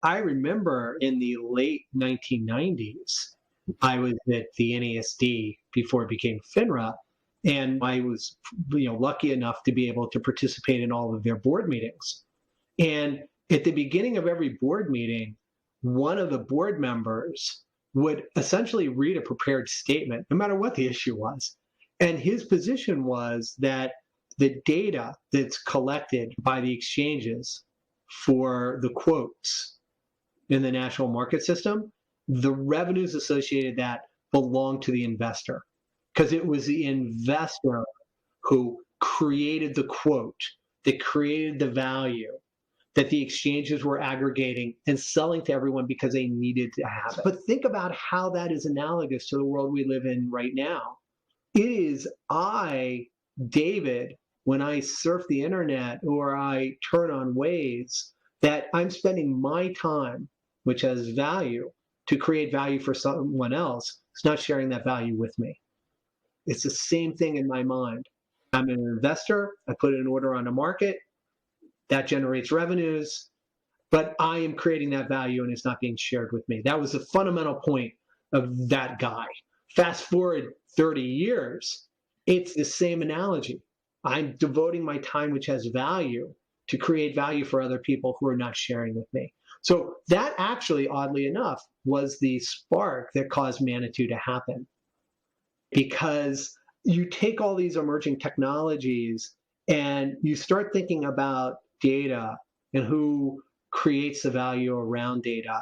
I remember in the late 1990s, I was at the NASD before it became FINRA, and I was lucky enough to be able to participate in all of their board meetings. And at the beginning of every board meeting, one of the board members would essentially read a prepared statement, no matter what the issue was. And his position was that the data that's collected by the exchanges for the quotes in the national market system, the revenues associated that belong to the investor, because it was the investor who created the quote, that created the value that the exchanges were aggregating and selling to everyone because they needed to have it. But think about how that is analogous to the world we live in right now. It is David, when I surf the internet or I turn on Waze, that I'm spending my time, which has value, to create value for someone else who's not sharing that value with me. It's the same thing in my mind. I'm an investor. I put an order on a market. That generates revenues, but I am creating that value and it's not being shared with me. That was the fundamental point of that guy. Fast forward 30 years, it's the same analogy. I'm devoting my time, which has value, to create value for other people who are not sharing with me. So that actually, oddly enough, was the spark that caused Manitou to happen. Because you take all these emerging technologies and you start thinking about data and who creates the value around data.